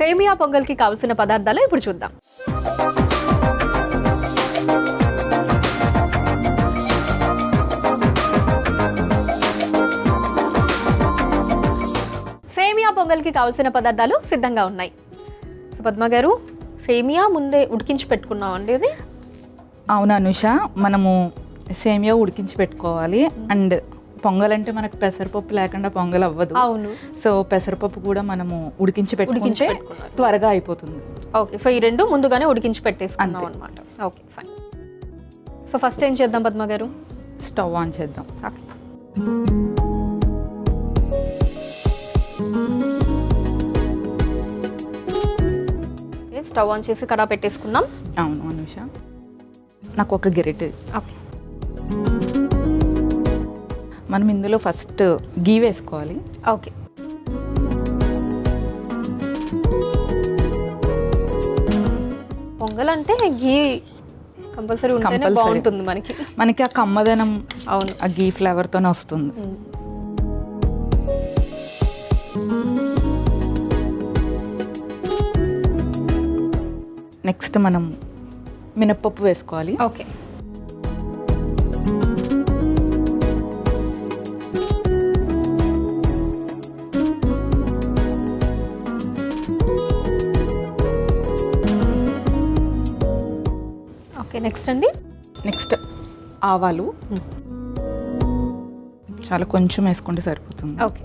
సేమియా పొంగల్కి కావాల్సిన పదార్థాలు ఇప్పుడు చూద్దాం. సేమియా పొంగల్కి కావాల్సిన పదార్థాలు సిద్ధంగా ఉన్నాయి. పద్మ గారు, సేమియా ముందే ఉడికించి పెట్టుకున్నాం అండి ఇది? అవును అనుష, మనము సేమియా ఉడికించి పెట్టుకోవాలి. అండ్ పొంగల్ అంటే మనకు పెసరపప్పు లేకుండా పొంగల్ అవ్వదు. అవును. సో పెసరపప్పు కూడా మనము ఉడికించి పెట్టుకుంటే త్వరగా అయిపోతుంది. ఓకే, సో ఈ రెండు ముందుగానే ఉడికించి పెట్టేసుకున్నాం అనమాట. Okay, fine. సో ఫస్ట్ ఏం చేద్దాం పద్మ గారు? స్టవ్ ఆన్ చేద్దాం. ఓకే, స్టవ్ ఆన్ చేసి కడా పెట్టేసుకున్నాం. అవును అనుష, నాకు ఒక గెరిట్. ఓకే, మనం ఇందులో ఫస్ట్ గీ వేసుకోవాలి. ఓకే. పొంగల్ అంటే గీ కంపల్సరీ ఉంటేనే బాగుంటుంది మనకి ఆ కమ్మదనం. అవును, ఆ గీ ఫ్లేవర్తోనే వస్తుంది. నెక్స్ట్ మనం మినప్పప్పు వేసుకోవాలి. Okay, okay. నెక్స్ట్ అండి? నెక్స్ట్ ఆవాలు. చాలా కొంచెం వేసుకుంటే సరిపోతుంది. ఓకే.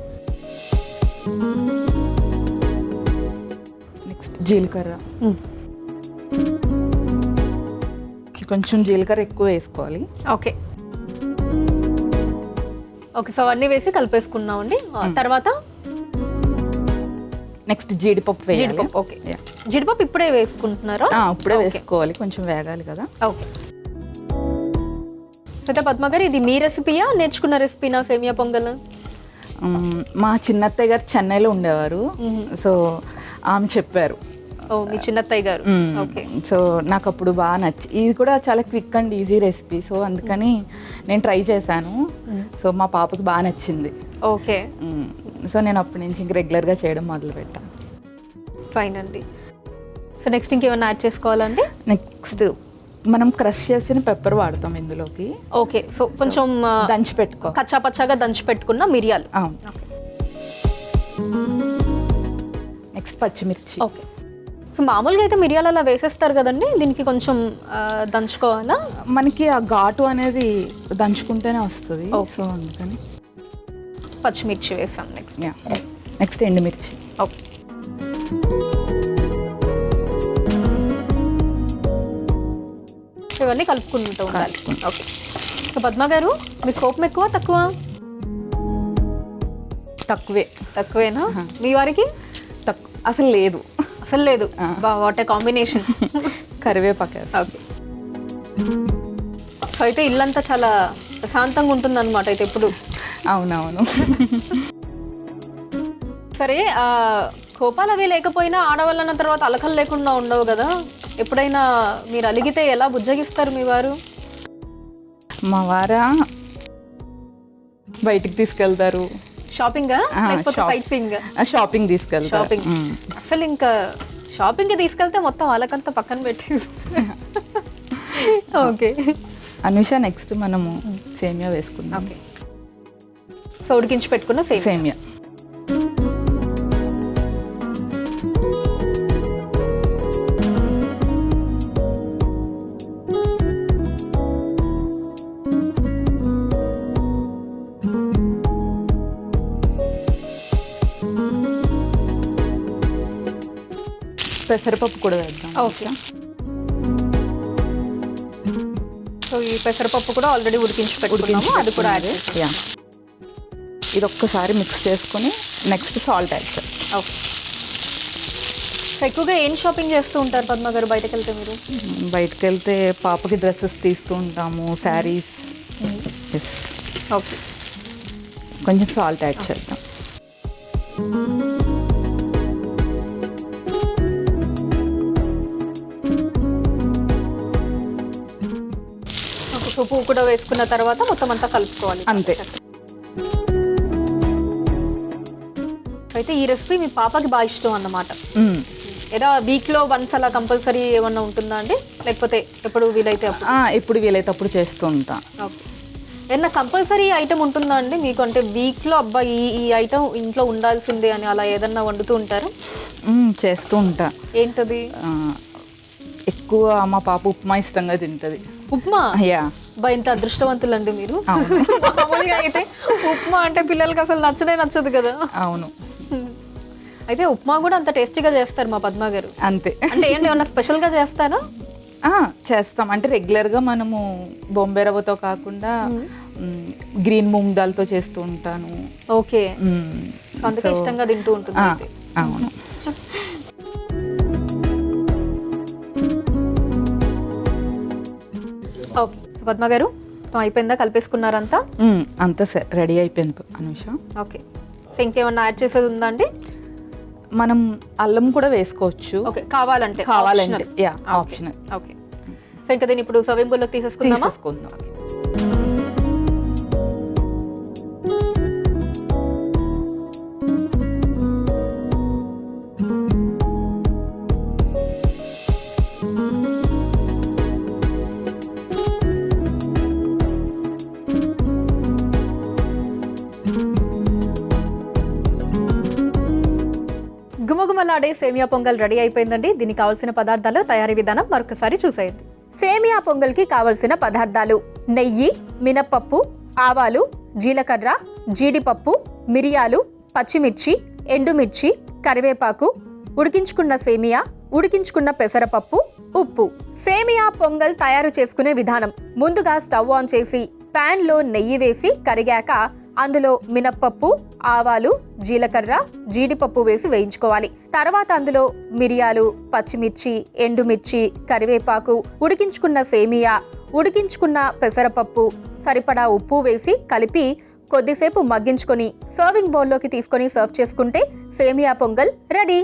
నెక్స్ట్ జీలకర్ర. కొంచెం జీలకర్ర ఎక్కువ వేసుకోవాలి. Okay, okay. సో అవన్నీ వేసి కలిపేసుకున్నాం అండి. తర్వాత నెక్స్ట్ జీడిపప్పు వేయాలి. జీడిపప్పు. ఓకే, జీడిపప్పు ఇప్పుడే వేసుకుంటున్నారా? ఇప్పుడే వేసుకోవాలి, కొంచెం వేగాలి కదా. ఓకే. అయితే పద్మ గారు, ఇది మీ రెసిపీయా, నేర్చుకున్న రెసిపీనా సేమియా పొంగల్? మా చిన్నత్తయ్య గారు చెన్నైలో ఉండేవారు. సో ఆమె చెప్పారు. ఓ, మీ చిన్నత్తయ్య గారు. ఓకే. సో నాకు అప్పుడు బాగా నచ్చి, ఇది కూడా చాలా quick and easy recipe. So అందుకని నేను ట్రై చేశాను. సో మా పాపకి బాగా నచ్చింది. ఓకే. సో నేను అప్పటి నుంచి ఇంక రెగ్యులర్గా చేయడం మొదలుపెట్టాను. ఫైన్ అండి. సో నెక్స్ట్ ఇంకేమైనా యాడ్ చేసుకోవాలండి? నెక్స్ట్ మనం క్రష్ చేసిన పెప్పర్ వాడతాం ఇందులోకి. ఓకే. సో కొంచెం దంచి పెట్టుకో, కచ్చా పచ్చాగా దంచి పెట్టుకున్న మిరియాలు. నెక్స్ట్ పచ్చిమిర్చి. ఓకే. సో మామూలుగా అయితే మిరియాలు అలా వేసేస్తారు కదండి, దీనికి కొంచెం దంచుకోవాలా? మనకి ఆ ఘాటు అనేది దంచుకుంటేనే వస్తుంది. సో అందుకని పచ్చిమిర్చి వేసాం. నెక్స్ట్ ఎండుమిర్చి. ఓకే. ఇవన్నీ కలుపుకుంటూ ఉండాలి. ఓకే. సో పద్మ గారు, మీ కోపం ఎక్కువ తక్కువ? తక్కువేనా? మీ వారికి అసలు లేదు. అసలు లేదు. What a combination. కరివేపాకు. ఓకే. సో అయితే ఇల్లంతా చాలా ప్రశాంతంగా ఉంటుంది అనమాట అయితే ఎప్పుడు. అవునవును. సరే, కోపాలు అవి లేకపోయినా ఆడవాళ్ళన్న తర్వాత అలకలు లేకుండా ఉండవు కదా. ఎప్పుడైనా మీరు అలిగితే ఎలా బుజ్జగిస్తారు మీ వారు? మా వారా బయటికి తీసుకెళ్తారు. షాపింగ్ షాపింగ్ తీసుకెళ్తారు. షాపింగ్ అసలు ఇంకా షాపింగ్కి తీసుకెళ్తే మొత్తం వాళ్ళకంతా పక్కన పెట్టి. ఓకే అనుష, నెక్స్ట్ మనము సేమియా వేసుకుందాం. ఓకే. సో ఉడికించి పెట్టుకున్న సేమియా. పెసరపప్పు కూడా వేద్దాం. ఓకే. సో ఈ పెసరపప్పు కూడా ఆల్రెడీ ఉడికించి పెట్టుకున్నాము, అది కూడా యాడ్ చేస్తాం. ఇది ఒక్కసారి మిక్స్ చేసుకుని నెక్స్ట్ సాల్ట్ యాడ్ చేస్తాం. ఓకే. సో ఎక్కువగా ఏం షాపింగ్ చేస్తూ ఉంటారు పద్మ గారు బయటకు వెళ్తే మీరు? బయటకు వెళ్తే పాపకి డ్రెస్సెస్ తీస్తూ ఉంటాము, శారీస్. ఓకే. కొంచెం సాల్ట్ యాడ్ చేద్దాం. పువ్వు కూడా వేసుకున్న తర్వాత మొత్తం అంతా కలుపుకోవాలి అంతే. అయితే ఈ రెసిపీ మీ పాపకి బాగా ఇష్టం అన్నమాట. ఏదో వీక్లో వన్స్ అలా కంపల్సరీ ఏమన్నా ఉంటుందా అండి, లేకపోతే ఎప్పుడు వీలైతే అప్పుడు? ఎప్పుడు వీలైతే అప్పుడు చేస్తూ ఉంటా. ఓకే. ఏమన్నా కంపల్సరీ ఐటమ్ ఉంటుందా అండి మీకు, అంటే వీక్లో అబ్బా ఈ ఐటమ్ ఇంట్లో ఉండాల్సిందే అని అలా ఏదన్నా వండుతూ ఉంటారు? చేస్తూ ఉంటా. ఏంటది? ఎక్కువ మా పాప ఉప్మా ఇష్టంగా తింటది. ఉప్మా? యా. బా ఇంత అదృష్టవంతులండి మీరు. మామూలుగా అయితే ఉప్మా అంటే పిల్లలకి అసలు నచ్చదు కదా. అవును. అయితే ఉప్మా కూడా అంత టేస్టీగా చేస్తారు మా పద్మ గారు. అంతే. అంటే ఏంటి ఏమన్నా స్పెషల్గా చేస్తారా? చేస్తాం. అంటే రెగ్యులర్గా మనము బొంబే రవ్వతో కాకుండా గ్రీన్ మూంగ్ దాల్తో చేస్తూ ఉంటాను. ఓకే. అందుకే ఇష్టంగా తింటూ ఉంటుంది. అవును. ఓకే పద్మ గారు, అయిపోయిందా? కలిపేసుకున్నారంతా? అంతా రెడీ అయిపోయింది అనుష. ఓకే. సో ఇంకేమన్నా యాడ్ చేసేది ఉందా అండి? మనం అల్లం కూడా వేసుకోవచ్చు. ఓకే, కావాలంటే. Yeah, optional. ఓకే. సో ఇంకా దీన్ని ఇప్పుడు సర్వింగ్ బౌల్లోకి తీసేసుకుందామా? గుమగుమలాడే సేమియా పొంగల్ రెడీ అయిపోయిందండి. దీనికి కావాల్సిన పదార్థాలు, తయారీ విధానం మరొకసారి చూసేయండి. సేమియా పొంగల్కి కావలసిన పదార్థాలు: నెయ్యి, మినప్పప్పు, ఆవాలు, జీలకర్ర, జీడిపప్పు, మిరియాలు, పచ్చిమిర్చి, ఎండుమిర్చి, కరివేపాకు, ఉడికించుకున్న సేమియా, ఉడికించుకున్న పెసరపప్పు, ఉప్పు. సేమియా పొంగల్ తయారు చేసుకునే విధానం: ముందుగా స్టవ్ ఆన్ చేసి పాన్ లో నెయ్యి వేసి కరిగాక అందులో మినప్పప్పు, ఆవాలు, జీలకర్ర, జీడిపప్పు వేసి వేయించుకోవాలి. తర్వాత అందులో మిరియాలు, పచ్చిమిర్చి, ఎండుమిర్చి, కరివేపాకు, ఉడికించుకున్న సేమియా, ఉడికించుకున్న పెసరపప్పు, సరిపడా ఉప్పు వేసి కలిపి కొద్దిసేపు మగ్గించుకొని సర్వింగ్ బౌల్లోకి తీసుకొని సర్వ్ చేసుకుంటే సేమియా పొంగల్ రెడీ.